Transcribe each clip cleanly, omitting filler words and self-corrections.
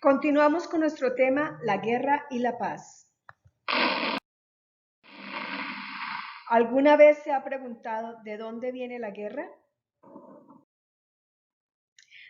Continuamos con nuestro tema, la guerra y la paz. ¿Alguna vez se ha preguntado de dónde viene la guerra?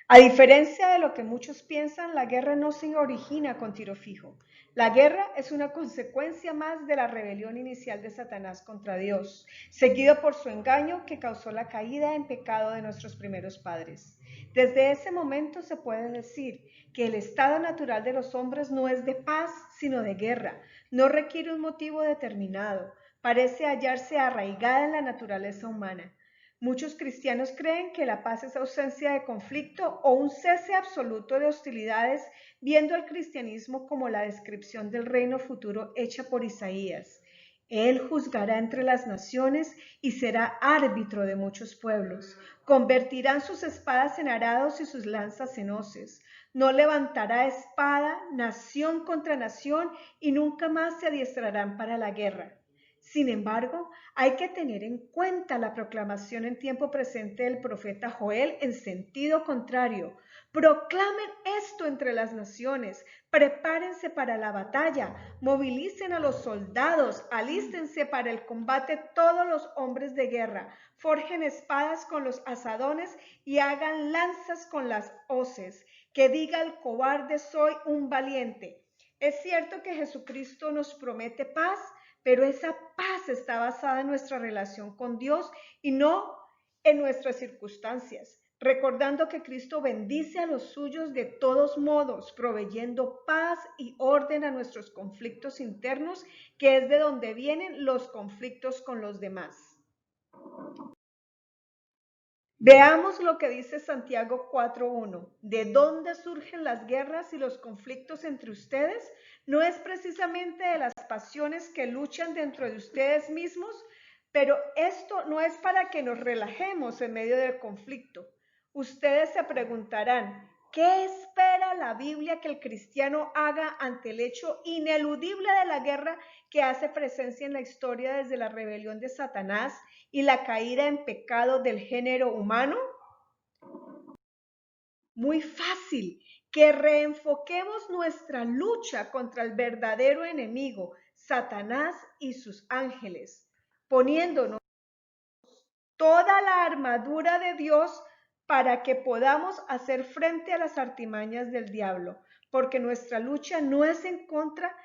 A diferencia de lo que muchos piensan, la guerra no se origina con tiro fijo. La guerra es una consecuencia más de la rebelión inicial de Satanás contra Dios, seguido por su engaño que causó la caída en pecado de nuestros primeros padres. Desde ese momento se puede decir que el estado natural de los hombres no es de paz, sino de guerra. No requiere un motivo determinado. Parece hallarse arraigada en la naturaleza humana. Muchos cristianos creen que la paz es ausencia de conflicto o un cese absoluto de hostilidades, viendo al cristianismo como la descripción del reino futuro hecha por Isaías. Él juzgará entre las naciones y será árbitro de muchos pueblos. Convertirán sus espadas en arados y sus lanzas en hoces. No levantará espada nación contra nación y nunca más se adiestrarán para la guerra. Sin embargo, hay que tener en cuenta la proclamación en tiempo presente del profeta Joel en sentido contrario. Proclamen esto entre las naciones, prepárense para la batalla, movilicen a los soldados, alístense para el combate todos los hombres de guerra, forjen espadas con los asadones y hagan lanzas con las hoces. Que diga el cobarde, soy un valiente. Es cierto que Jesucristo nos promete paz, pero esa paz está basada en nuestra relación con Dios y no en nuestras circunstancias, recordando que Cristo bendice a los suyos de todos modos, proveyendo paz y orden a nuestros conflictos internos, que es de donde vienen los conflictos con los demás. Veamos lo que dice Santiago 4:1. ¿De dónde surgen las guerras y los conflictos entre ustedes? No es precisamente de las pasiones que luchan dentro de ustedes mismos, pero esto no es para que nos relajemos en medio del conflicto. Ustedes se preguntarán, ¿qué espera la Biblia que el cristiano haga ante el hecho ineludible de la guerra que hace presencia en la historia desde la rebelión de Satanás y la caída en pecado del género humano? Muy fácil, que reenfoquemos nuestra lucha contra el verdadero enemigo, Satanás y sus ángeles, poniéndonos toda la armadura de Dios para que podamos hacer frente a las artimañas del diablo, porque nuestra lucha no es en contra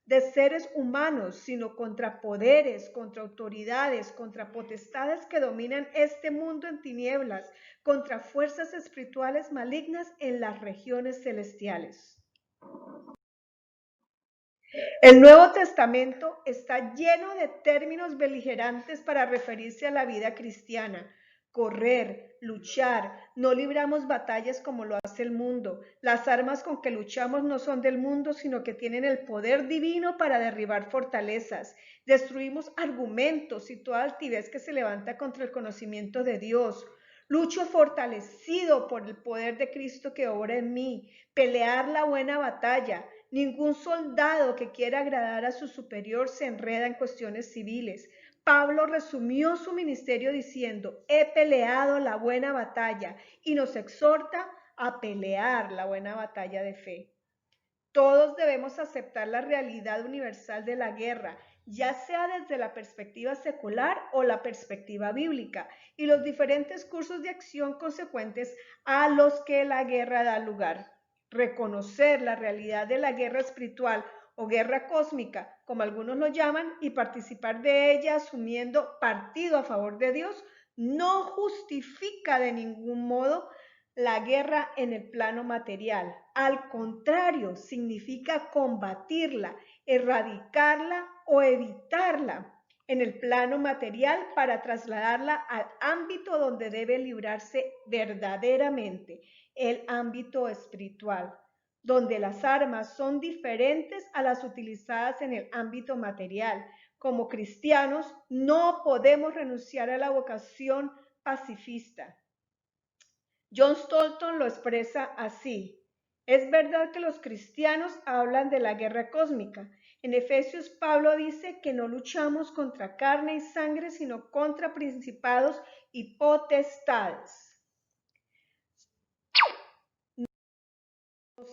de seres humanos, sino contra poderes, contra autoridades, contra potestades que dominan este mundo en tinieblas, contra fuerzas espirituales malignas en las regiones celestiales. El Nuevo Testamento está lleno de términos beligerantes para referirse a la vida cristiana. Correr, luchar, no libramos batallas como lo hace el mundo. Las armas con que luchamos no son del mundo, sino que tienen el poder divino para derribar fortalezas. Destruimos argumentos y toda altivez que se levanta contra el conocimiento de Dios. Lucho fortalecido por el poder de Cristo que obra en mí. Pelear la buena batalla. Ningún soldado que quiera agradar a su superior se enreda en cuestiones civiles. Pablo resumió su ministerio diciendo, he peleado la buena batalla, y nos exhorta a pelear la buena batalla de fe. Todos debemos aceptar la realidad universal de la guerra, ya sea desde la perspectiva secular o la perspectiva bíblica, y los diferentes cursos de acción consecuentes a los que la guerra da lugar. Reconocer la realidad de la guerra espiritual o guerra cósmica, como algunos lo llaman, y participar de ella asumiendo partido a favor de Dios, no justifica de ningún modo la guerra en el plano material. Al contrario, significa combatirla, erradicarla o evitarla en el plano material para trasladarla al ámbito donde debe librarse verdaderamente, el ámbito espiritual, donde las armas son diferentes a las utilizadas en el ámbito material. Como cristianos, no podemos renunciar a la vocación pacifista. John Stolton lo expresa así. Es verdad que los cristianos hablan de la guerra cósmica. En Efesios, Pablo dice que no luchamos contra carne y sangre, sino contra principados y potestades.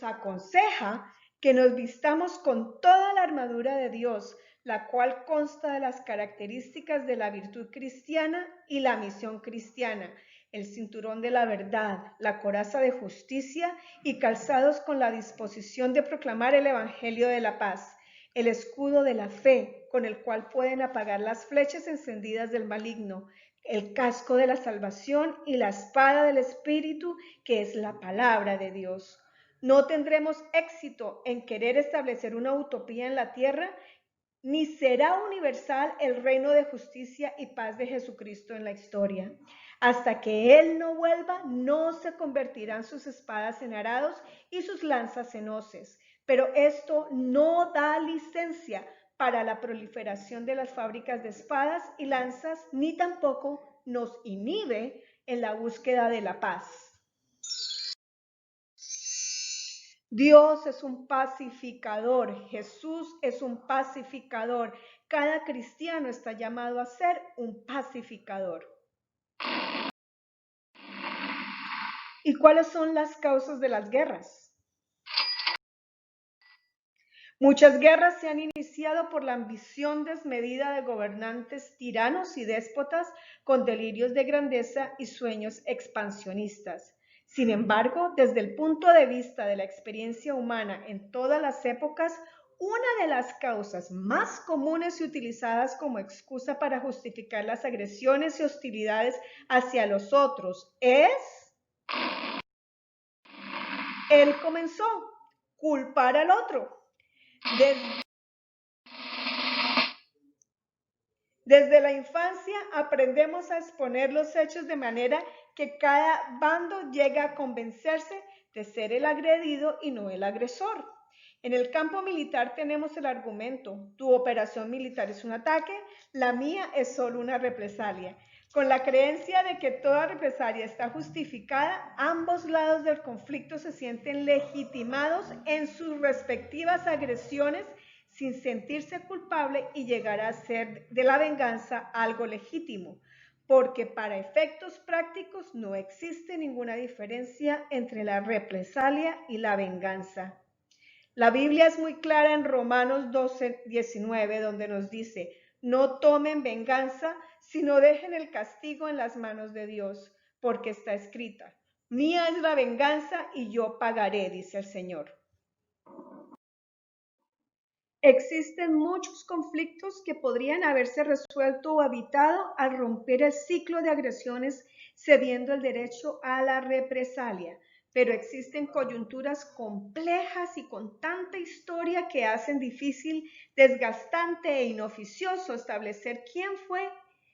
nos aconseja que nos vistamos con toda la armadura de Dios, la cual consta de las características de la virtud cristiana y la misión cristiana, el cinturón de la verdad, la coraza de justicia y calzados con la disposición de proclamar el evangelio de la paz, el escudo de la fe, con el cual pueden apagar las flechas encendidas del maligno, el casco de la salvación y la espada del Espíritu, que es la palabra de Dios. No tendremos éxito en querer establecer una utopía en la tierra, ni será universal el reino de justicia y paz de Jesucristo en la historia. Hasta que Él no vuelva, no se convertirán sus espadas en arados y sus lanzas en hoces. Pero esto no da licencia para la proliferación de las fábricas de espadas y lanzas, ni tampoco nos inhibe en la búsqueda de la paz. Dios es un pacificador, Jesús es un pacificador. Cada cristiano está llamado a ser un pacificador. ¿Y cuáles son las causas de las guerras? Muchas guerras se han iniciado por la ambición desmedida de gobernantes tiranos y déspotas con delirios de grandeza y sueños expansionistas. Sin embargo, desde el punto de vista de la experiencia humana en todas las épocas, una de las causas más comunes y utilizadas como excusa para justificar las agresiones y hostilidades hacia los otros es: él comenzó, culpar al otro. Desde la infancia aprendemos a exponer los hechos de manera que cada bando llega a convencerse de ser el agredido y no el agresor. En el campo militar tenemos el argumento: tu operación militar es un ataque, la mía es solo una represalia. Con la creencia de que toda represalia está justificada, ambos lados del conflicto se sienten legitimados en sus respectivas agresiones sin sentirse culpable y llegar a hacer de la venganza algo legítimo, porque para efectos prácticos no existe ninguna diferencia entre la represalia y la venganza. La Biblia es muy clara en Romanos 12:19, donde nos dice: no tomen venganza, sino dejen el castigo en las manos de Dios, porque está escrita: mía es la venganza y yo pagaré, dice el Señor. Existen muchos conflictos que podrían haberse resuelto o evitado al romper el ciclo de agresiones cediendo el derecho a la represalia, pero existen coyunturas complejas y con tanta historia que hacen difícil, desgastante e inoficioso establecer quién fue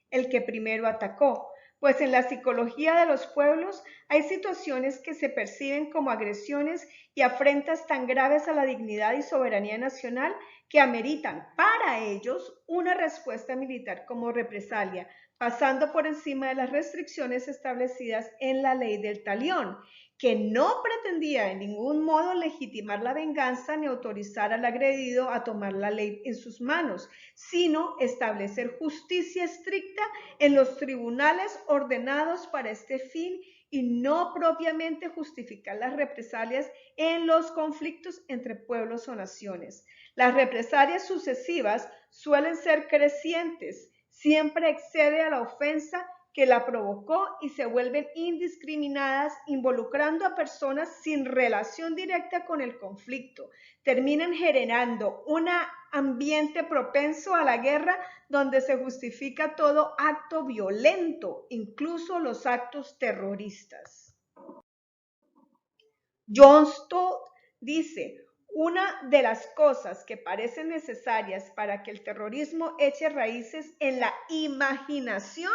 el que primero atacó. Pues en la psicología de los pueblos hay situaciones que se perciben como agresiones y afrentas tan graves a la dignidad y soberanía nacional que ameritan para ellos una respuesta militar como represalia, pasando por encima de las restricciones establecidas en la ley del talión, que no pretendía en ningún modo legitimar la venganza ni autorizar al agredido a tomar la ley en sus manos, sino establecer justicia estricta en los tribunales ordenados para este fin y no propiamente justificar las represalias en los conflictos entre pueblos o naciones. Las represalias sucesivas suelen ser crecientes, siempre excede a la ofensa que la provocó y se vuelven indiscriminadas, involucrando a personas sin relación directa con el conflicto. Terminan generando un ambiente propenso a la guerra donde se justifica todo acto violento, incluso los actos terroristas. John Stott dice: una de las cosas que parecen necesarias para que el terrorismo eche raíces en la imaginación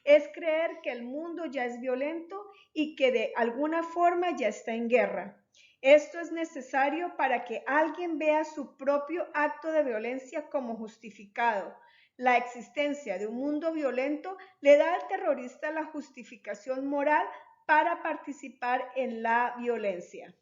es creer que el mundo ya es violento y que de alguna forma ya está en guerra. Esto es necesario para que alguien vea su propio acto de violencia como justificado. La existencia de un mundo violento le da al terrorista la justificación moral para participar en la violencia.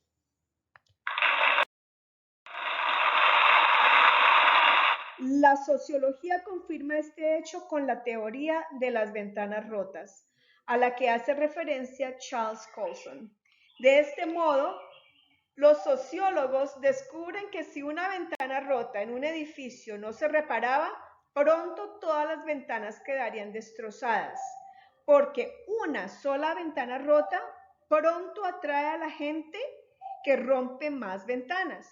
La sociología confirma este hecho con la teoría de las ventanas rotas, a la que hace referencia Charles Colson. De este modo, Los sociólogos descubren que si una ventana rota en un edificio no se reparaba, pronto todas las ventanas quedarían destrozadas, porque una sola ventana rota pronto atrae a la gente que rompe más ventanas.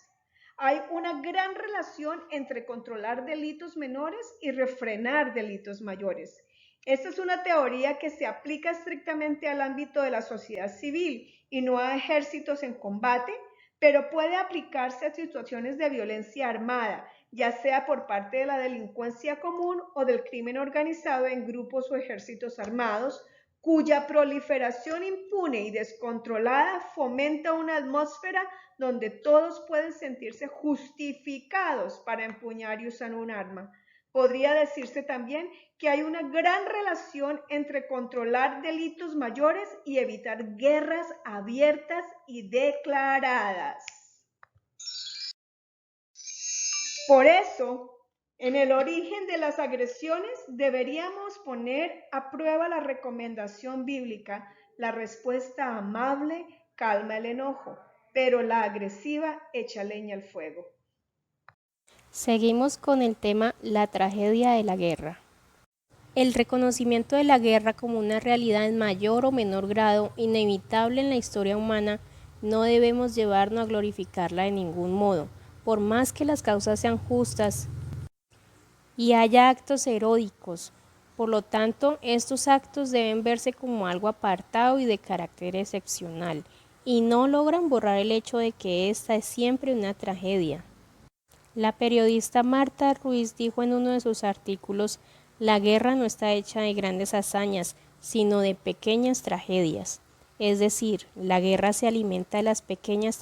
Hay una gran relación entre controlar delitos menores y refrenar delitos mayores. Esta es una teoría que se aplica estrictamente al ámbito de la sociedad civil y no a ejércitos en combate, pero puede aplicarse a situaciones de violencia armada, ya sea por parte de la delincuencia común o del crimen organizado en grupos o ejércitos armados, cuya proliferación impune y descontrolada fomenta una atmósfera donde todos pueden sentirse justificados para empuñar y usar un arma. Podría decirse también que hay una gran relación entre controlar delitos mayores y evitar guerras abiertas y declaradas. Por eso, en el origen de las agresiones deberíamos poner a prueba la recomendación bíblica. La respuesta amable calma el enojo, pero la agresiva echa leña al fuego. Seguimos con el tema la tragedia de la guerra. El reconocimiento de la guerra como una realidad en mayor o menor grado inevitable en la historia humana no debemos llevarnos a glorificarla de ningún modo, por más que las causas sean justas y haya actos heroicos. Por lo tanto, estos actos deben verse como algo apartado y de carácter excepcional, y no logran borrar el hecho de que esta es siempre una tragedia. La periodista Marta Ruiz dijo en uno de sus artículos: la guerra no está hecha de grandes hazañas, sino de pequeñas tragedias. Es decir, la guerra se alimenta de las pequeñas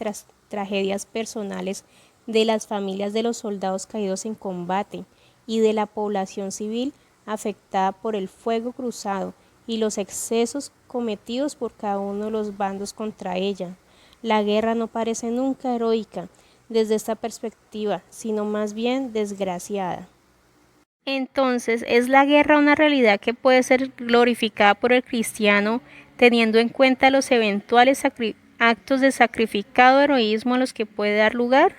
tragedias personales de las familias de los soldados caídos en combate y de la población civil afectada por el fuego cruzado y los excesos cometidos por cada uno de los bandos contra ella. La guerra no parece nunca heroica desde esta perspectiva, sino más bien desgraciada. Entonces, ¿es la guerra una realidad que puede ser glorificada por el cristiano, teniendo en cuenta los eventuales actos de sacrificado heroísmo a los que puede dar lugar?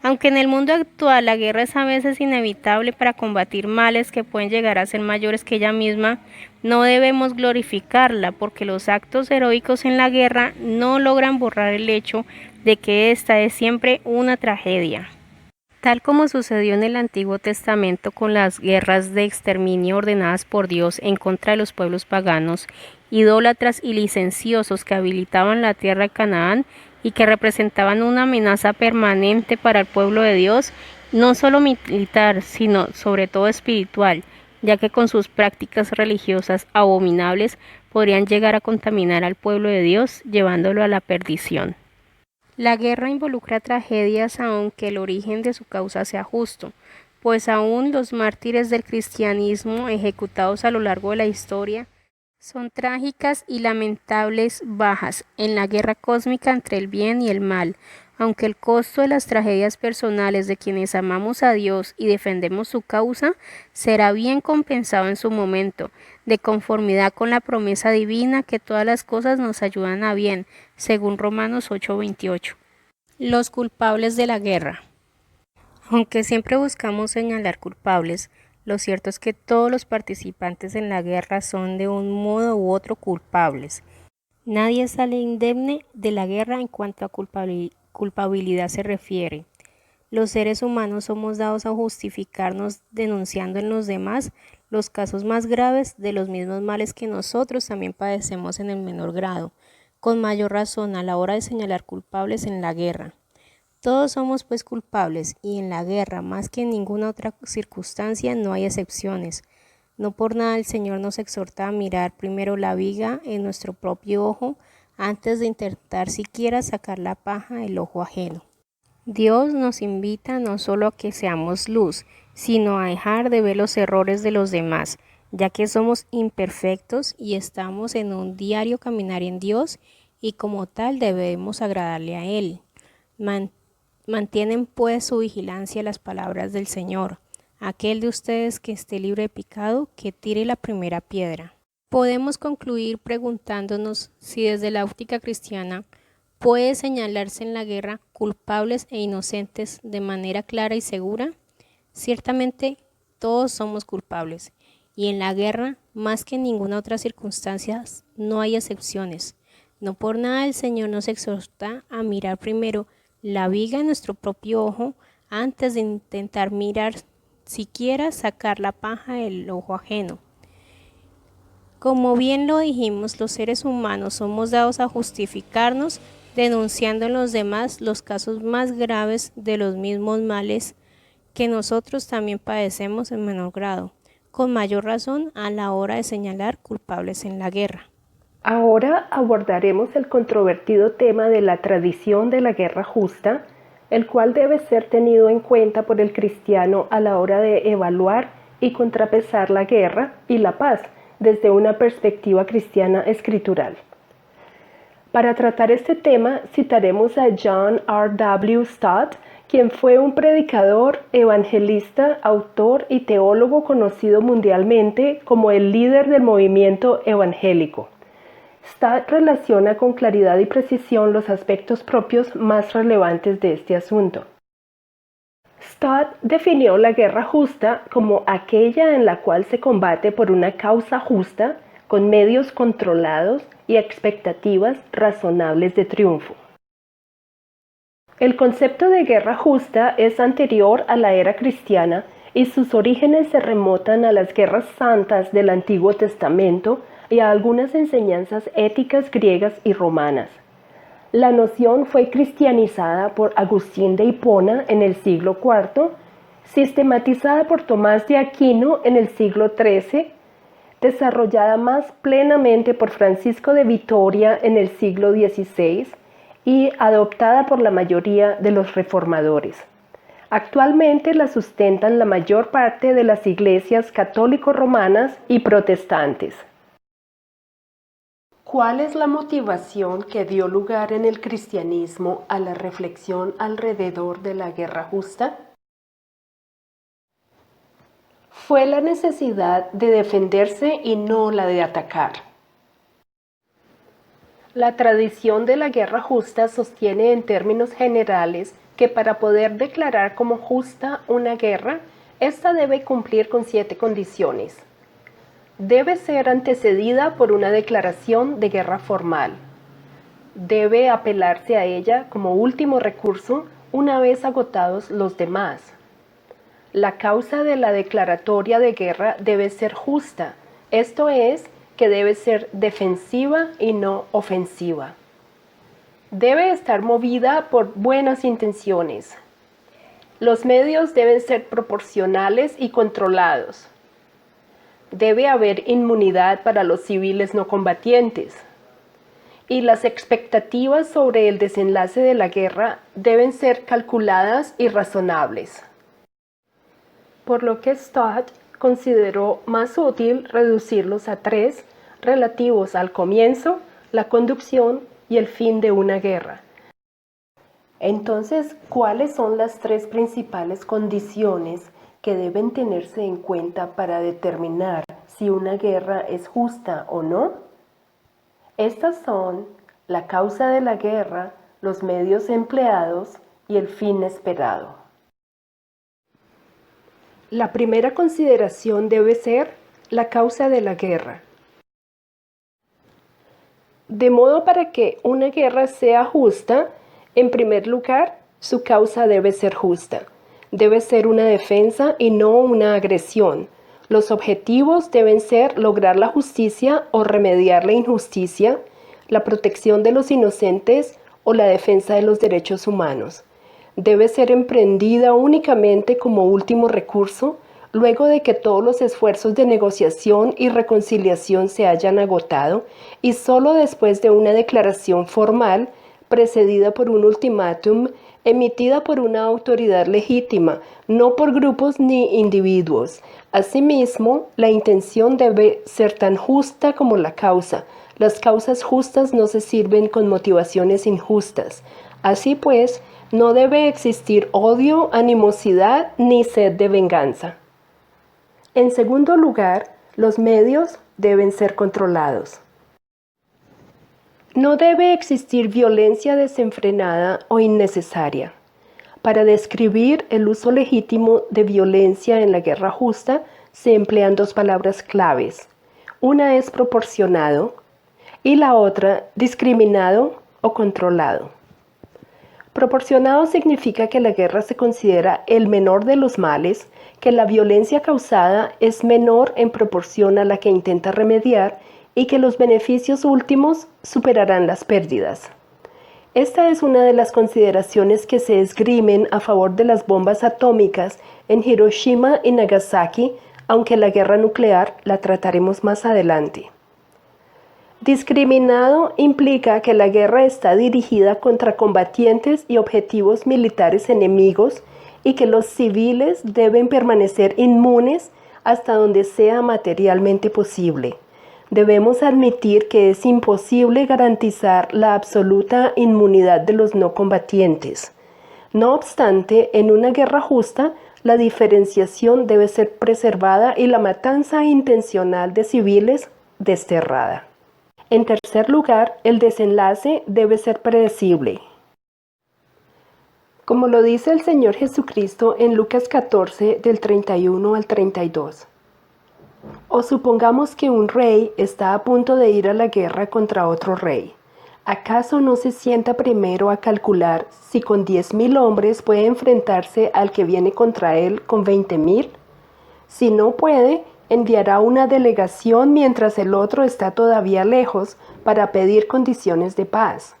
Aunque en el mundo actual la guerra es a veces inevitable para combatir males que pueden llegar a ser mayores que ella misma, no debemos glorificarla, porque los actos heroicos en la guerra no logran borrar el hecho de que esta es siempre una tragedia. Tal como sucedió en el Antiguo Testamento con las guerras de exterminio ordenadas por Dios en contra de los pueblos paganos, idólatras y licenciosos que habilitaban la tierra de Canaán y que representaban una amenaza permanente para el pueblo de Dios, no solo militar, sino sobre todo espiritual, ya que con sus prácticas religiosas abominables podrían llegar a contaminar al pueblo de Dios, llevándolo a la perdición. La guerra involucra tragedias aunque el origen de su causa sea justo, pues aún los mártires del cristianismo ejecutados a lo largo de la historia son trágicas y lamentables bajas en la guerra cósmica entre el bien y el mal, aunque el costo de las tragedias personales de quienes amamos a Dios y defendemos su causa será bien compensado en su momento, de conformidad con la promesa divina que todas las cosas nos ayudan a bien, según Romanos 8:28. Los culpables de la guerra. Aunque siempre buscamos señalar culpables, lo cierto es que todos los participantes en la guerra son de un modo u otro culpables. Nadie sale indemne de la guerra en cuanto a culpabilidad se refiere. Los seres humanos somos dados a justificarnos denunciando en los demás los casos más graves de los mismos males que nosotros también padecemos en el menor grado, con mayor razón a la hora de señalar culpables en la guerra. Todos somos pues culpables, y en la guerra, más que en ninguna otra circunstancia, no hay excepciones. No por nada el Señor nos exhorta a mirar primero la viga en nuestro propio ojo antes de intentar siquiera sacar la paja del ojo ajeno. Dios nos invita no solo a que seamos luz, sino a dejar de ver los errores de los demás, ya que somos imperfectos y estamos en un diario caminar en Dios, y como tal debemos agradarle a Él. Mantienen pues su vigilancia las palabras del Señor. Aquel de ustedes que esté libre de pecado, que tire la primera piedra. Podemos concluir preguntándonos si desde la óptica cristiana ¿Puede señalarse en la guerra culpables e inocentes de manera clara y segura? Ciertamente, todos somos culpables, y en la guerra, más que en ninguna otra circunstancia, no hay excepciones. No por nada el Señor nos exhorta a mirar primero la viga en nuestro propio ojo antes de intentar mirar siquiera sacar la paja del ojo ajeno. Como bien lo dijimos, los seres humanos somos dados a justificarnos denunciando en los demás los casos más graves de los mismos males que nosotros también padecemos en menor grado, con mayor razón a la hora de señalar culpables en la guerra. Ahora abordaremos el controvertido tema de la tradición de la guerra justa, el cual debe ser tenido en cuenta por el cristiano a la hora de evaluar y contrapesar la guerra y la paz desde una perspectiva cristiana escritural. Para tratar este tema citaremos a John R.W. Stott, quien fue un predicador, evangelista, autor y teólogo conocido mundialmente como el líder del movimiento evangélico. Stott relaciona con claridad y precisión los aspectos propios más relevantes de este asunto. Stott definió la guerra justa como aquella en la cual se combate por una causa justa, con medios controlados y expectativas razonables de triunfo. El concepto de guerra justa es anterior a la era cristiana y sus orígenes se remontan a las guerras santas del Antiguo Testamento y a algunas enseñanzas éticas griegas y romanas. La noción fue cristianizada por Agustín de Hipona en el siglo IV, sistematizada por Tomás de Aquino en el siglo XIII, desarrollada más plenamente por Francisco de Vitoria en el siglo XVI y adoptada por la mayoría de los reformadores. Actualmente la sustentan la mayor parte de las iglesias católico-romanas y protestantes. ¿Cuál es la motivación que dio lugar en el cristianismo a la reflexión alrededor de la guerra justa? Fue la necesidad de defenderse y no la de atacar. La tradición de la guerra justa sostiene en términos generales que para poder declarar como justa una guerra, ésta debe cumplir con 7 condiciones. Debe ser antecedida por una declaración de guerra formal. Debe apelarse a ella como último recurso una vez agotados los demás. La causa de la declaratoria de guerra debe ser justa, esto es, que debe ser defensiva y no ofensiva. Debe estar movida por buenas intenciones. Los medios deben ser proporcionales y controlados. Debe haber inmunidad para los civiles no combatientes. Y las expectativas sobre el desenlace de la guerra deben ser calculadas y razonables. Por lo que Stott consideró más útil reducirlos a 3 relativos al comienzo, la conducción y el fin de una guerra. Entonces, ¿cuáles son las 3 principales condiciones que deben tenerse en cuenta para determinar si una guerra es justa o no? Estas son la causa de la guerra, los medios empleados y el fin esperado. La primera consideración debe ser la causa de la guerra. De modo para que una guerra sea justa, en primer lugar, su causa debe ser justa. Debe ser una defensa y no una agresión. Los objetivos deben ser lograr la justicia o remediar la injusticia, la protección de los inocentes o la defensa de los derechos humanos. Debe ser emprendida únicamente como último recurso, luego de que todos los esfuerzos de negociación y reconciliación se hayan agotado, y solo después de una declaración formal, precedida por un ultimátum, emitida por una autoridad legítima, no por grupos ni individuos. Asimismo, la intención debe ser tan justa como la causa. Las causas justas no se sirven con motivaciones injustas. Así pues, no debe existir odio, animosidad ni sed de venganza. En segundo lugar, los medios deben ser controlados. No debe existir violencia desenfrenada o innecesaria. Para describir el uso legítimo de violencia en la guerra justa, se emplean dos palabras claves. Una es proporcionado y la otra discriminado o controlado. Proporcionado significa que la guerra se considera el menor de los males, que la violencia causada es menor en proporción a la que intenta remediar y que los beneficios últimos superarán las pérdidas. Esta es una de las consideraciones que se esgrimen a favor de las bombas atómicas en Hiroshima y Nagasaki, aunque la guerra nuclear la trataremos más adelante. Discriminado implica que la guerra está dirigida contra combatientes y objetivos militares enemigos y que los civiles deben permanecer inmunes hasta donde sea materialmente posible. Debemos admitir que es imposible garantizar la absoluta inmunidad de los no combatientes. No obstante, en una guerra justa, la diferenciación debe ser preservada y la matanza intencional de civiles desterrada. En tercer lugar, el desenlace debe ser predecible. Como lo dice el Señor Jesucristo en Lucas 14, del 31 al 32. O supongamos que un rey está a punto de ir a la guerra contra otro rey. ¿Acaso no se sienta primero a calcular si con 10,000 hombres puede enfrentarse al que viene contra él con 20,000? Si no puede, enviará una delegación mientras el otro está todavía lejos para pedir condiciones de paz.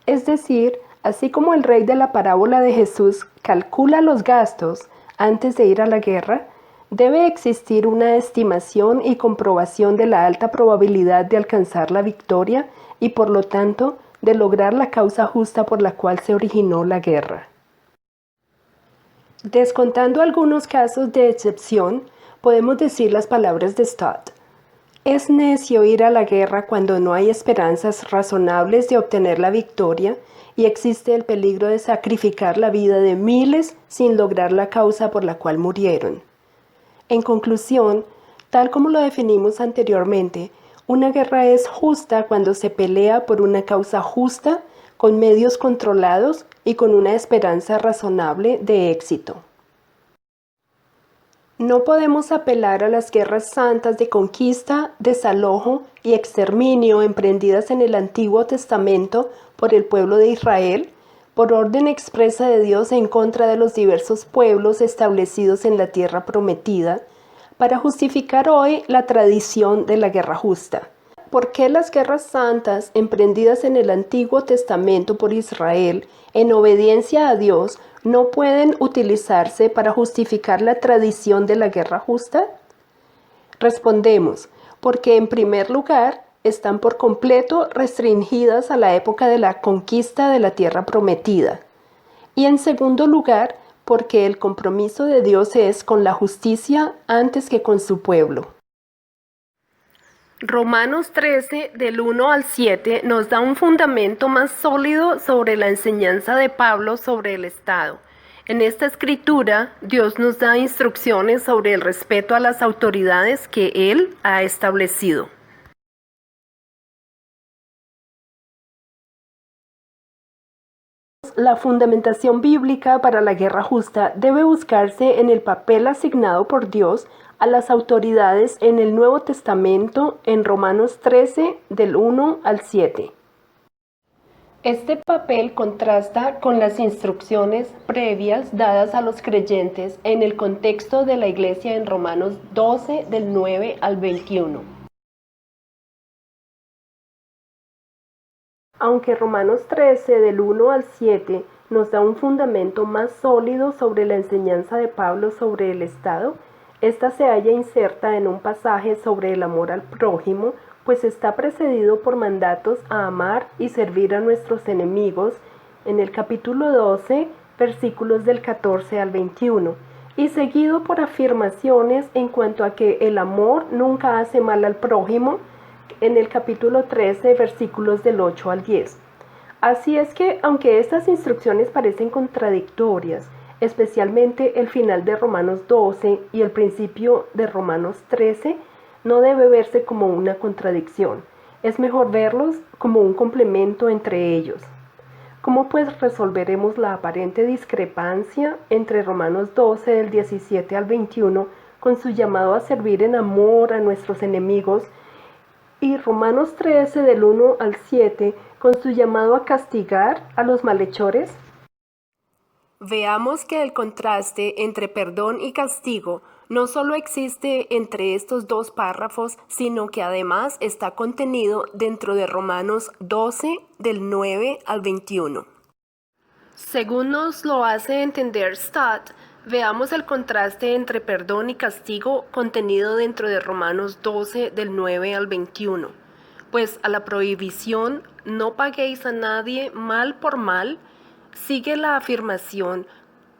Es decir, así como el rey de la parábola de Jesús calcula los gastos antes de ir a la guerra, debe existir una estimación y comprobación de la alta probabilidad de alcanzar la victoria y por lo tanto de lograr la causa justa por la cual se originó la guerra. Descontando algunos casos de excepción, podemos decir las palabras de Stott. Es necio ir a la guerra cuando no hay esperanzas razonables de obtener la victoria y existe el peligro de sacrificar la vida de miles sin lograr la causa por la cual murieron. En conclusión, tal como lo definimos anteriormente, una guerra es justa cuando se pelea por una causa justa, con medios controlados y con una esperanza razonable de éxito. No podemos apelar a las guerras santas de conquista, desalojo y exterminio emprendidas en el Antiguo Testamento por el pueblo de Israel, por orden expresa de Dios en contra de los diversos pueblos establecidos en la tierra prometida, para justificar hoy la tradición de la guerra justa. ¿Por qué las guerras santas emprendidas en el Antiguo Testamento por Israel, en obediencia a Dios, no pueden utilizarse para justificar la tradición de la guerra justa? Respondemos, porque en primer lugar, están por completo restringidas a la época de la conquista de la tierra prometida. Y en segundo lugar, porque el compromiso de Dios es con la justicia antes que con su pueblo. Romanos 13, del 1 al 7, nos da un fundamento más sólido sobre la enseñanza de Pablo sobre el Estado. En esta escritura, Dios nos da instrucciones sobre el respeto a las autoridades que Él ha establecido. La fundamentación bíblica para la guerra justa debe buscarse en el papel asignado por Dios a las autoridades en el Nuevo Testamento en Romanos 13, del 1 al 7. Este papel contrasta con las instrucciones previas dadas a los creyentes en el contexto de la Iglesia en Romanos 12, del 9 al 21. Aunque Romanos 13, del 1 al 7, nos da un fundamento más sólido sobre la enseñanza de Pablo sobre el Estado, esta se halla inserta en un pasaje sobre el amor al prójimo, pues está precedido por mandatos a amar y servir a nuestros enemigos en el capítulo 12, versículos del 14 al 21, y seguido por afirmaciones en cuanto a que el amor nunca hace mal al prójimo, en el capítulo 13, versículos del 8 al 10. Así es que, aunque estas instrucciones parecen contradictorias, especialmente el final de Romanos 12 y el principio de Romanos 13, no debe verse como una contradicción. Es mejor verlos como un complemento entre ellos. ¿Cómo pues resolveremos la aparente discrepancia entre Romanos 12 del 17 al 21 con su llamado a servir en amor a nuestros enemigos y Romanos 13 del 1 al 7 con su llamado a castigar a los malhechores? Veamos que el contraste entre perdón y castigo no solo existe entre estos dos párrafos, sino que además está contenido dentro de Romanos 12 del 9 al 21. Según nos lo hace entender Stott, veamos el contraste entre perdón y castigo contenido dentro de Romanos 12 del 9 al 21. Pues a la prohibición no paguéis a nadie mal por mal, sigue la afirmación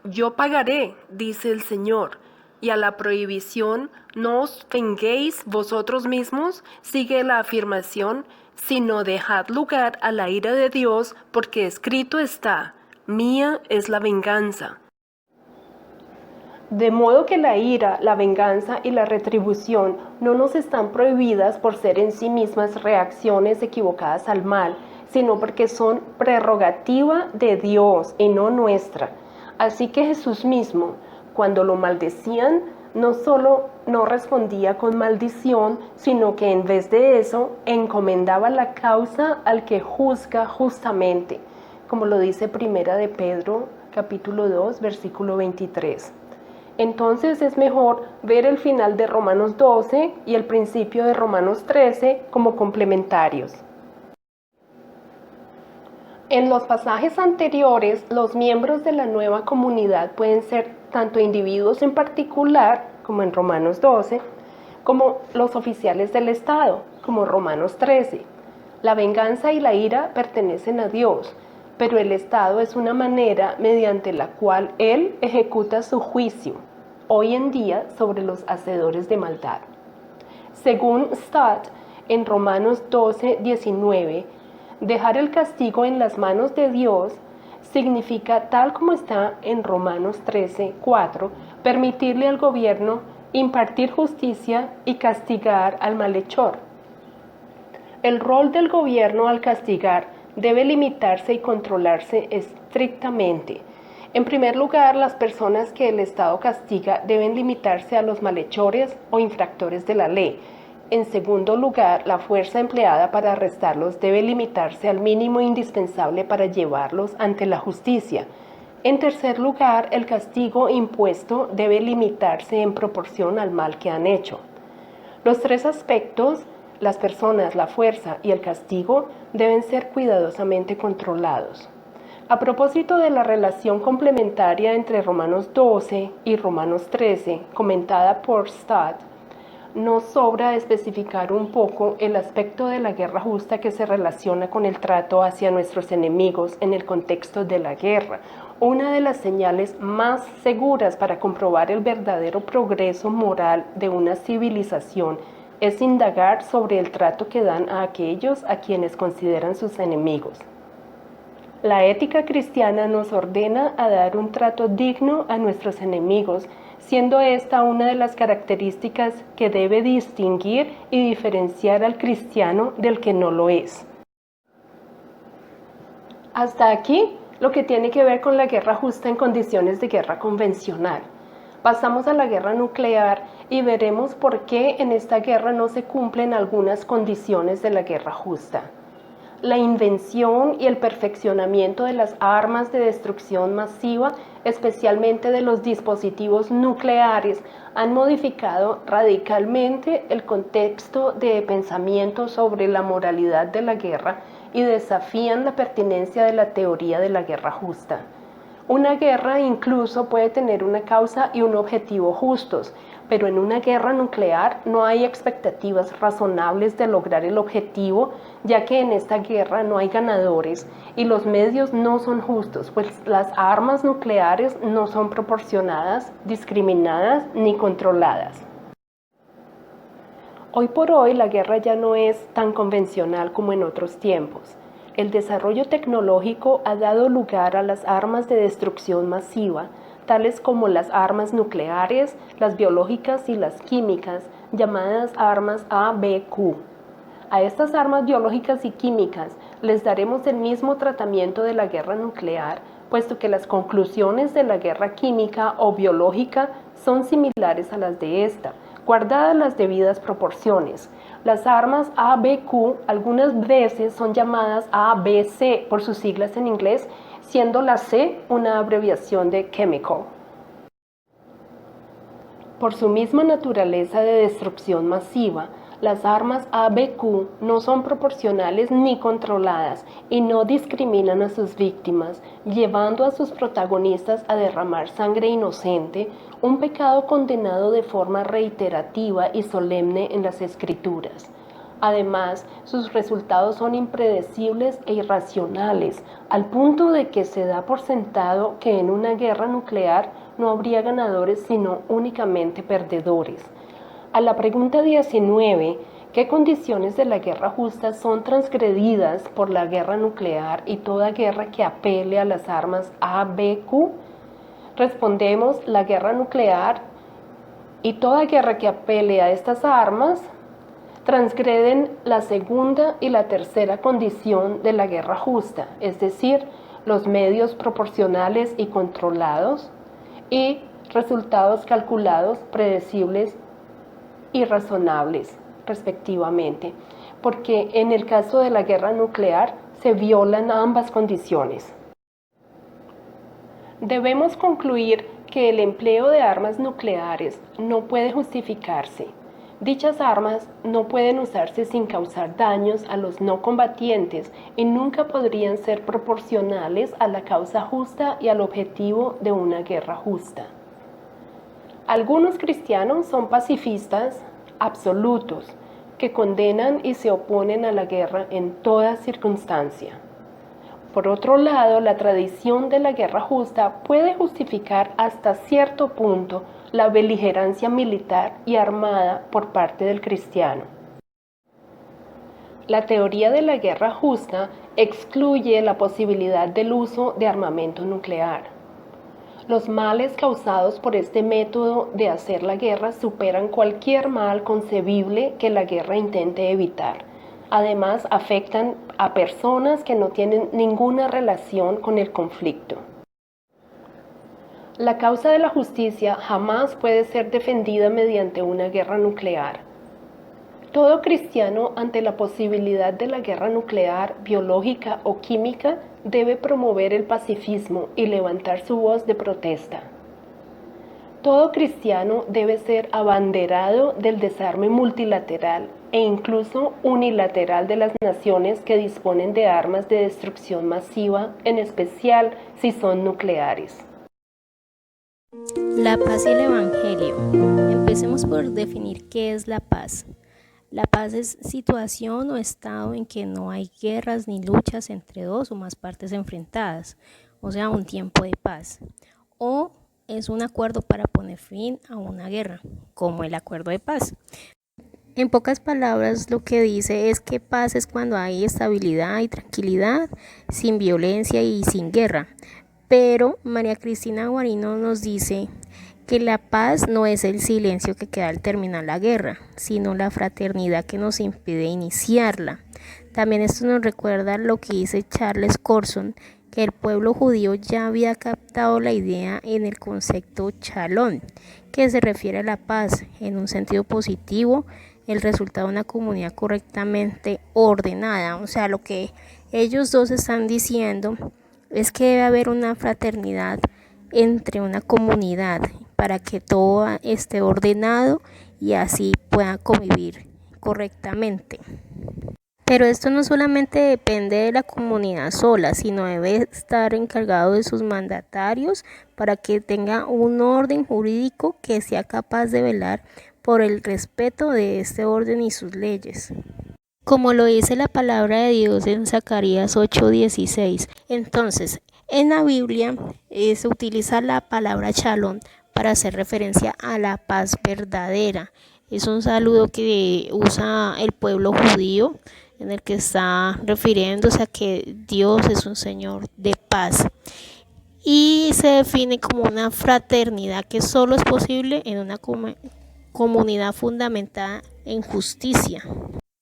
yo pagaré, dice el Señor. Y a la prohibición no os venguéis vosotros mismos, sigue la afirmación, sino dejad lugar a la ira de Dios, porque escrito está, mía es la venganza. De modo que la ira, la venganza y la retribución no nos están prohibidas por ser en sí mismas reacciones equivocadas al mal, sino porque son prerrogativa de Dios y no nuestra. Así que Jesús mismo, cuando lo maldecían, no solo no respondía con maldición, sino que en vez de eso encomendaba la causa al que juzga justamente, como lo dice Primera de Pedro, capítulo 2, versículo 23. Entonces es mejor ver el final de Romanos 12 y el principio de Romanos 13 como complementarios. En los pasajes anteriores, los miembros de la nueva comunidad pueden ser tanto individuos en particular, como en Romanos 12, como los oficiales del Estado, como Romanos 13. La venganza y la ira pertenecen a Dios, pero el Estado es una manera mediante la cual Él ejecuta su juicio, hoy en día, sobre los hacedores de maldad. Según Stott, en Romanos 12, 19, dejar el castigo en las manos de Dios significa, tal como está en Romanos 13, 4, permitirle al gobierno impartir justicia y castigar al malhechor. El rol del gobierno al castigar debe limitarse y controlarse estrictamente. En primer lugar, las personas que el Estado castiga deben limitarse a los malhechores o infractores de la ley. En segundo lugar, la fuerza empleada para arrestarlos debe limitarse al mínimo indispensable para llevarlos ante la justicia. En tercer lugar, el castigo impuesto debe limitarse en proporción al mal que han hecho. Los tres aspectos, las personas, la fuerza y el castigo, deben ser cuidadosamente controlados. A propósito de la relación complementaria entre Romanos 12 y Romanos 13, comentada por Stott, nos sobra especificar un poco el aspecto de la guerra justa que se relaciona con el trato hacia nuestros enemigos en el contexto de la guerra. Una de las señales más seguras para comprobar el verdadero progreso moral de una civilización es indagar sobre el trato que dan a aquellos a quienes consideran sus enemigos. La ética cristiana nos ordena a dar un trato digno a nuestros enemigos, siendo esta una de las características que debe distinguir y diferenciar al cristiano del que no lo es. Hasta aquí lo que tiene que ver con la guerra justa en condiciones de guerra convencional. Pasamos a la guerra nuclear y veremos por qué en esta guerra no se cumplen algunas condiciones de la guerra justa. La invención y el perfeccionamiento de las armas de destrucción masiva, especialmente de los dispositivos nucleares, han modificado radicalmente el contexto de pensamiento sobre la moralidad de la guerra y desafían la pertinencia de la teoría de la guerra justa. Una guerra incluso puede tener una causa y un objetivo justos, pero en una guerra nuclear no hay expectativas razonables de lograr el objetivo, ya que en esta guerra no hay ganadores y los medios no son justos, pues las armas nucleares no son proporcionadas, discriminadas ni controladas. Hoy por hoy la guerra ya no es tan convencional como en otros tiempos. El desarrollo tecnológico ha dado lugar a las armas de destrucción masiva, tales como las armas nucleares, las biológicas y las químicas, llamadas armas ABQ. A estas armas biológicas y químicas les daremos el mismo tratamiento de la guerra nuclear, puesto que las conclusiones de la guerra química o biológica son similares a las de esta, guardadas las debidas proporciones. Las armas ABQ algunas veces son llamadas ABC por sus siglas en inglés, siendo la C una abreviación de chemical. Por su misma naturaleza de destrucción masiva, las armas ABQ no son proporcionales ni controladas y no discriminan a sus víctimas, llevando a sus protagonistas a derramar sangre inocente, un pecado condenado de forma reiterativa y solemne en las Escrituras. Además, sus resultados son impredecibles e irracionales, al punto de que se da por sentado que en una guerra nuclear no habría ganadores sino únicamente perdedores. A la pregunta 19, ¿qué condiciones de la guerra justa son transgredidas por la guerra nuclear y toda guerra que apele a las armas ABQ? Respondemos, la guerra nuclear y toda guerra que apele a estas armas transgreden la segunda y la tercera condición de la guerra justa, es decir, los medios proporcionales y controlados y resultados calculados, predecibles y razonables, respectivamente, porque en el caso de la guerra nuclear se violan ambas condiciones. Debemos concluir que el empleo de armas nucleares no puede justificarse. Dichas armas no pueden usarse sin causar daños a los no combatientes y nunca podrían ser proporcionales a la causa justa y al objetivo de una guerra justa. Algunos cristianos son pacifistas absolutos que condenan y se oponen a la guerra en toda circunstancia. Por otro lado, la tradición de la guerra justa puede justificar hasta cierto punto la beligerancia militar y armada por parte del cristiano. La teoría de la guerra justa excluye la posibilidad del uso de armamento nuclear. Los males causados por este método de hacer la guerra superan cualquier mal concebible que la guerra intente evitar. Además, afectan a personas que no tienen ninguna relación con el conflicto. La causa de la justicia jamás puede ser defendida mediante una guerra nuclear. Todo cristiano, ante la posibilidad de la guerra nuclear, biológica o química, debe promover el pacifismo y levantar su voz de protesta. Todo cristiano debe ser abanderado del desarme multilateral e incluso unilateral de las naciones que disponen de armas de destrucción masiva, en especial si son nucleares. La paz y el Evangelio. Empecemos por definir qué es la paz. La paz es situación o estado en que no hay guerras ni luchas entre dos o más partes enfrentadas, o sea, un tiempo de paz. O es un acuerdo para poner fin a una guerra, como el acuerdo de paz. En pocas palabras, lo que dice es que paz es cuando hay estabilidad y tranquilidad, sin violencia y sin guerra. Pero María Cristina Guarino nos dice que la paz no es el silencio que queda al terminar la guerra, sino la fraternidad que nos impide iniciarla. También esto nos recuerda lo que dice Charles Colson, que el pueblo judío ya había captado la idea en el concepto Shalom, que se refiere a la paz en un sentido positivo, el resultado de una comunidad correctamente ordenada. O sea, lo que ellos dos están diciendo es que debe haber una fraternidad entre una comunidad para que todo esté ordenado y así puedan convivir correctamente. Pero esto no solamente depende de la comunidad sola, sino debe estar encargado de sus mandatarios para que tenga un orden jurídico que sea capaz de velar por el respeto de este orden y sus leyes. Como lo dice la palabra de Dios en Zacarías 8:16. Entonces, en la Biblia se utiliza la palabra Shalom para hacer referencia a la paz verdadera. Es un saludo que usa el pueblo judío en el que está refiriéndose a que Dios es un Señor de paz. Y se define como una fraternidad que solo es posible en una comunidad fundamentada en justicia.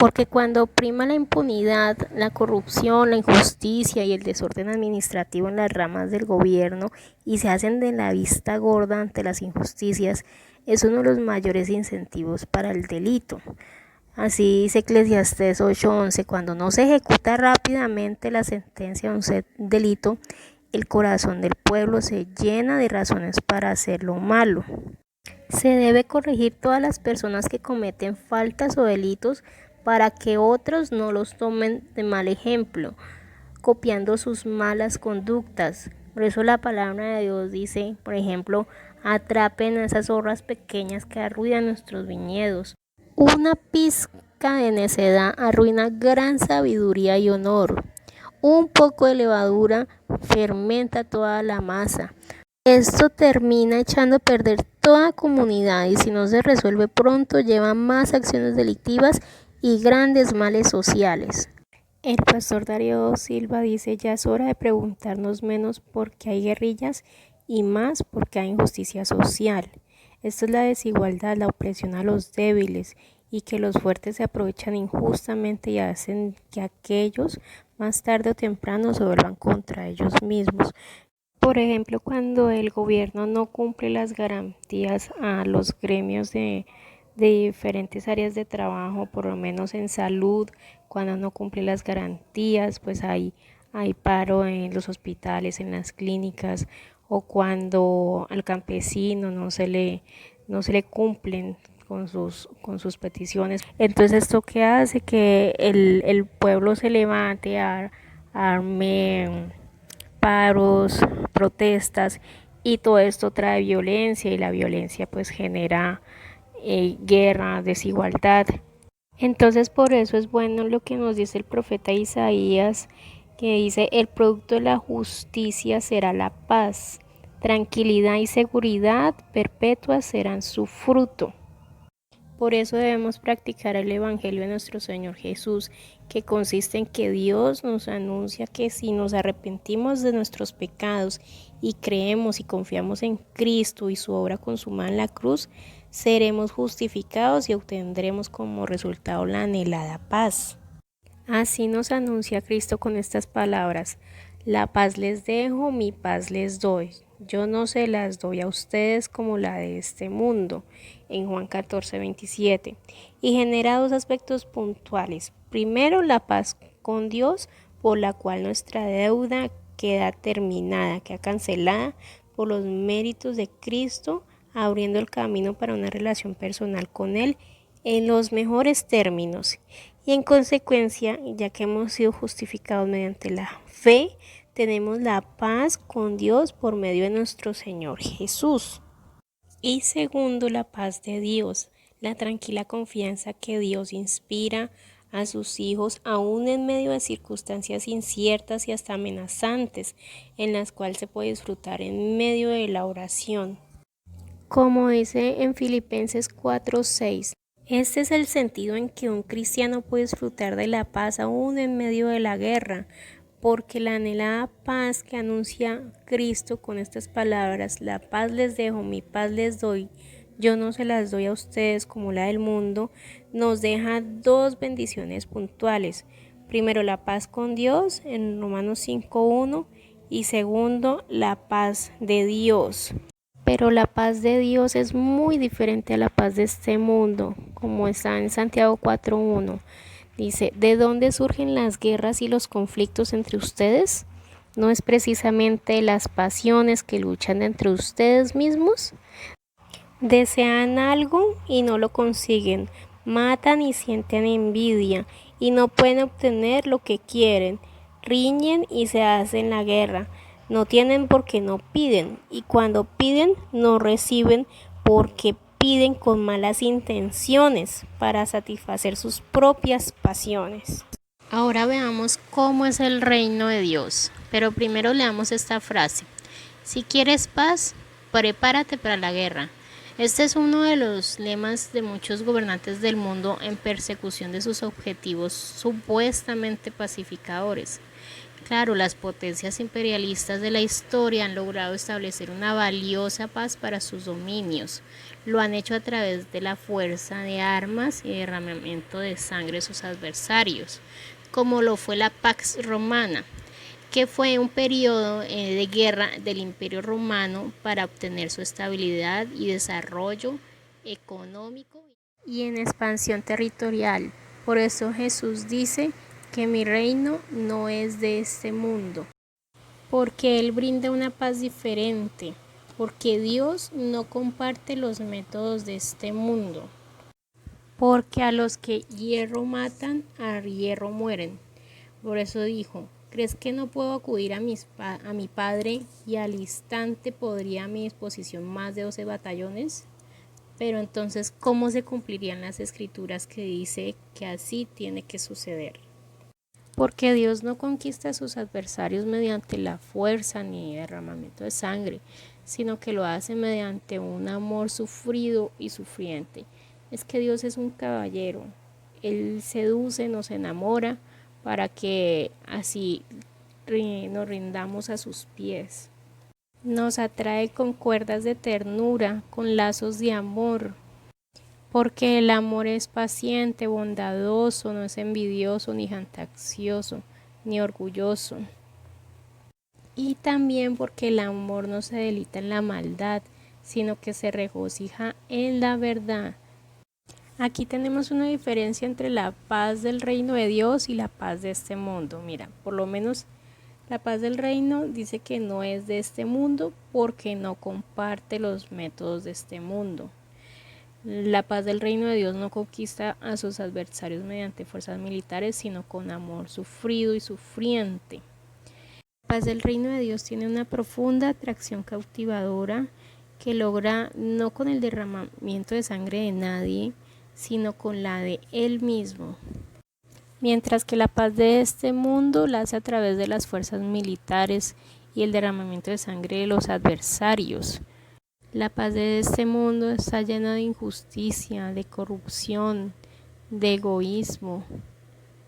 Porque cuando prima la impunidad, la corrupción, la injusticia y el desorden administrativo en las ramas del gobierno y se hacen de la vista gorda ante las injusticias, es uno de los mayores incentivos para el delito. Así dice Eclesiastés 8:11, cuando no se ejecuta rápidamente la sentencia de un delito, el corazón del pueblo se llena de razones para hacer lo malo. Se debe corregir todas las personas que cometen faltas o delitos para que otros no los tomen de mal ejemplo, copiando sus malas conductas. Por eso la palabra de Dios dice, por ejemplo, atrapen a esas zorras pequeñas que arruinan nuestros viñedos. Una pizca de necedad arruina gran sabiduría y honor. Un poco de levadura fermenta toda la masa. Esto termina echando a perder toda comunidad y si no se resuelve pronto lleva más acciones delictivas y grandes males sociales. El pastor Darío Silva dice, ya es hora de preguntarnos menos porque hay guerrillas y más porque hay injusticia social. Esto es la desigualdad, la opresión a los débiles y que los fuertes se aprovechan injustamente y hacen que aquellos más tarde o temprano se vuelvan contra ellos mismos. Por ejemplo, cuando el gobierno no cumple las garantías a los gremios de diferentes áreas de trabajo, por lo menos en salud, cuando no cumple las garantías, pues hay paro en los hospitales, en las clínicas, o cuando al campesino no se le cumplen con sus peticiones. Entonces esto que hace que el pueblo se levante, arme paros, protestas, y todo esto trae violencia y la violencia pues genera guerra, desigualdad. Entonces por eso es bueno lo que nos dice el profeta Isaías, que dice, el producto de la justicia será la paz, tranquilidad y seguridad perpetuas serán su fruto. Por eso debemos practicar el Evangelio de nuestro Señor Jesús, que consiste en que Dios nos anuncia que si nos arrepentimos de nuestros pecados y creemos y confiamos en Cristo y su obra consumada en la cruz, seremos justificados y obtendremos como resultado la anhelada paz. Así nos anuncia Cristo con estas palabras: la paz les dejo, mi paz les doy. Yo no se las doy a ustedes como la de este mundo, en Juan 14:27. Y genera dos aspectos puntuales. Primero, la paz con Dios, por la cual nuestra deuda queda terminada, queda cancelada por los méritos de Cristo, abriendo el camino para una relación personal con Él en los mejores términos. Y en consecuencia, ya que hemos sido justificados mediante la fe, tenemos la paz con Dios por medio de nuestro Señor Jesús. Y segundo, la paz de Dios, la tranquila confianza que Dios inspira a sus hijos aún en medio de circunstancias inciertas y hasta amenazantes, en las cuales se puede disfrutar en medio de la oración. Como dice en Filipenses 4:6, este es el sentido en que un cristiano puede disfrutar de la paz aún en medio de la guerra, porque la anhelada paz que anuncia Cristo con estas palabras, la paz les dejo, mi paz les doy, yo no se las doy a ustedes como la del mundo, nos deja dos bendiciones puntuales. Primero, la paz con Dios en Romanos 5:1 y segundo, la paz de Dios. Pero la paz de Dios es muy diferente a la paz de este mundo, como está en Santiago 4:1. Dice, ¿de dónde surgen las guerras y los conflictos entre ustedes? ¿No es precisamente las pasiones que luchan entre ustedes mismos? Desean algo y no lo consiguen, matan y sienten envidia y no pueden obtener lo que quieren, riñen y se hacen la guerra. No tienen porque no piden, y cuando piden no reciben porque piden con malas intenciones para satisfacer sus propias pasiones. Ahora veamos cómo es el reino de Dios, pero primero leamos esta frase: si quieres paz, prepárate para la guerra. Este es uno de los lemas de muchos gobernantes del mundo en persecución de sus objetivos supuestamente pacificadores. Claro, las potencias imperialistas de la historia han logrado establecer una valiosa paz para sus dominios. Lo han hecho a través de la fuerza de armas y derramamiento de sangre de sus adversarios, como lo fue la Pax Romana, que fue un periodo de guerra del Imperio Romano para obtener su estabilidad y desarrollo económico y en expansión territorial. Por eso Jesús dice que mi reino no es de este mundo, porque Él brinda una paz diferente, porque Dios no comparte los métodos de este mundo, porque a los que hierro matan, a hierro mueren. Por eso dijo, ¿crees que no puedo acudir a mi padre y al instante podría a mi disposición más de 12 batallones? Pero entonces, ¿cómo se cumplirían las escrituras que dice que así tiene que suceder? Porque Dios no conquista a sus adversarios mediante la fuerza ni derramamiento de sangre, sino que lo hace mediante un amor sufrido y sufriente. Es que Dios es un caballero. Él seduce, nos enamora para que así nos rindamos a sus pies. Nos atrae con cuerdas de ternura, con lazos de amor, porque el amor es paciente, bondadoso, no es envidioso, ni jactancioso, ni orgulloso. Y también porque el amor no se deleita en la maldad, sino que se regocija en la verdad. Aquí tenemos una diferencia entre la paz del reino de Dios y la paz de este mundo. Mira, por lo menos la paz del reino dice que no es de este mundo porque no comparte los métodos de este mundo. La paz del reino de Dios no conquista a sus adversarios mediante fuerzas militares, sino con amor sufrido y sufriente. La paz del reino de Dios tiene una profunda atracción cautivadora que logra no con el derramamiento de sangre de nadie, sino con la de Él mismo. Mientras que la paz de este mundo la hace a través de las fuerzas militares y el derramamiento de sangre de los adversarios. La paz de este mundo está llena de injusticia, de corrupción, de egoísmo,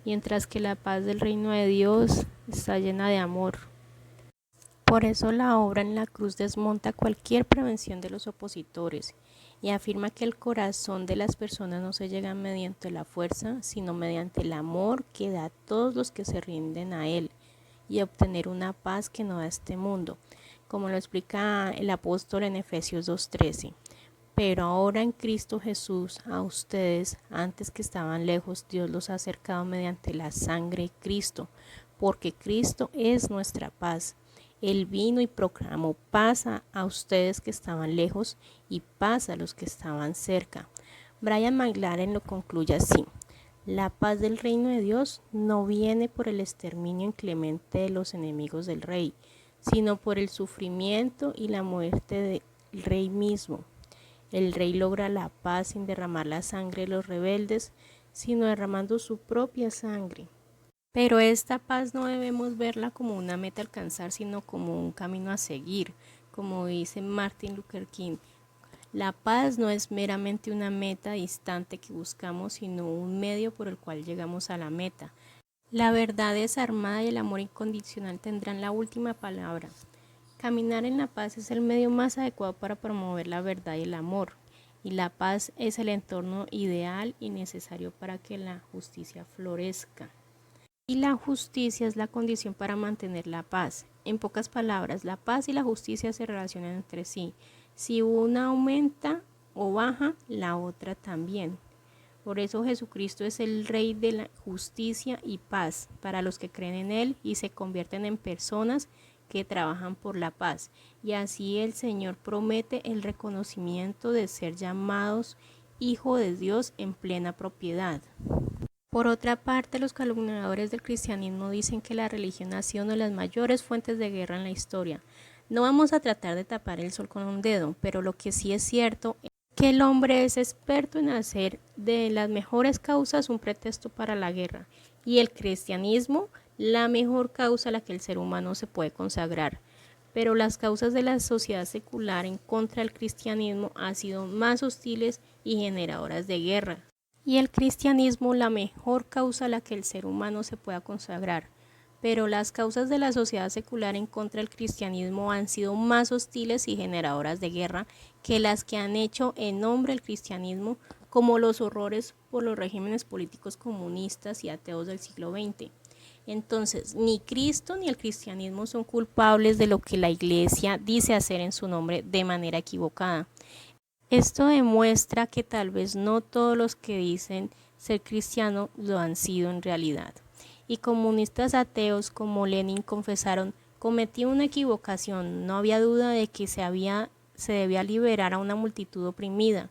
mientras que la paz del reino de Dios está llena de amor. Por eso la obra en la cruz desmonta cualquier prevención de los opositores y afirma que el corazón de las personas no se llega mediante la fuerza, sino mediante el amor que da a todos los que se rinden a Él y obtener una paz que no da este mundo, como lo explica el apóstol en Efesios 2:13. Pero ahora en Cristo Jesús, a ustedes, antes que estaban lejos, Dios los ha acercado mediante la sangre de Cristo, porque Cristo es nuestra paz. Él vino y proclamó paz a ustedes que estaban lejos y paz a los que estaban cerca. Brian McLaren lo concluye así. La paz del reino de Dios no viene por el exterminio inclemente de los enemigos del rey, sino por el sufrimiento y la muerte del rey mismo. El rey logra la paz sin derramar la sangre de los rebeldes, sino derramando su propia sangre. Pero esta paz no debemos verla como una meta a alcanzar, sino como un camino a seguir, como dice Martin Luther King. La paz no es meramente una meta distante que buscamos, sino un medio por el cual llegamos a la meta. La verdad desarmada y el amor incondicional tendrán la última palabra. Caminar en la paz es el medio más adecuado para promover la verdad y el amor, y la paz es el entorno ideal y necesario para que la justicia florezca. Y la justicia es la condición para mantener la paz. En pocas palabras, la paz y la justicia se relacionan entre sí. Si una aumenta o baja, la otra también. Por eso Jesucristo es el Rey de la justicia y paz para los que creen en Él y se convierten en personas que trabajan por la paz. Y así el Señor promete el reconocimiento de ser llamados hijo de Dios en plena propiedad. Por otra parte, los calumniadores del cristianismo dicen que la religión ha sido una de las mayores fuentes de guerra en la historia. No vamos a tratar de tapar el sol con un dedo, pero lo que sí es cierto es que el hombre es experto en hacer de las mejores causas un pretexto para la guerra, y el cristianismo la mejor causa a la que el ser humano se puede consagrar. Pero las causas de la sociedad secular en contra del cristianismo han sido más hostiles y generadoras de guerra. Y el cristianismo la mejor causa a la que el ser humano se pueda consagrar. pero las causas de la sociedad secular en contra del cristianismo han sido más hostiles y generadoras de guerra que las que han hecho en nombre del cristianismo, como los horrores por los regímenes políticos comunistas y ateos del siglo XX. Entonces, ni Cristo ni el cristianismo son culpables de lo que la Iglesia dice hacer en su nombre de manera equivocada. Esto demuestra que tal vez no todos los que dicen ser cristianos lo han sido en realidad. Y comunistas ateos como Lenin confesaron: cometí una equivocación, no había duda de que se debía liberar a una multitud oprimida,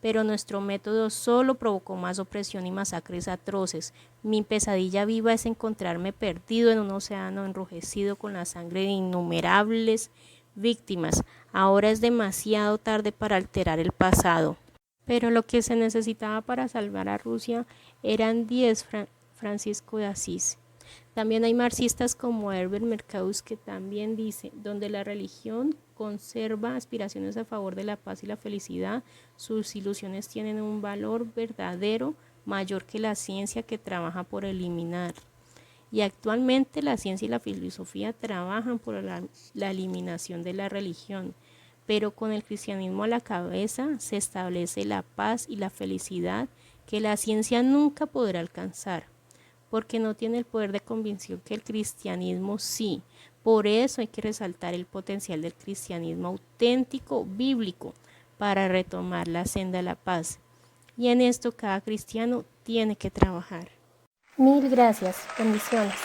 pero nuestro método solo provocó más opresión y masacres atroces. Mi pesadilla viva es encontrarme perdido en un océano enrojecido con la sangre de innumerables víctimas. Ahora es demasiado tarde para alterar el pasado. Pero lo que se necesitaba para salvar a Rusia eran 10 Francisco de Asís. También hay marxistas como Herbert Marcuse, que también dice: donde la religión conserva aspiraciones a favor de la paz y la felicidad, sus ilusiones tienen un valor verdadero mayor que la ciencia, que trabaja por eliminar. Y actualmente la ciencia y la filosofía trabajan por la eliminación de la religión, pero con el cristianismo a la cabeza se establece la paz y la felicidad que la ciencia nunca podrá alcanzar, porque no tiene el poder de convicción que el cristianismo sí. Por eso hay que resaltar el potencial del cristianismo auténtico, bíblico, para retomar la senda de la paz. Y en esto cada cristiano tiene que trabajar. Mil gracias. Bendiciones.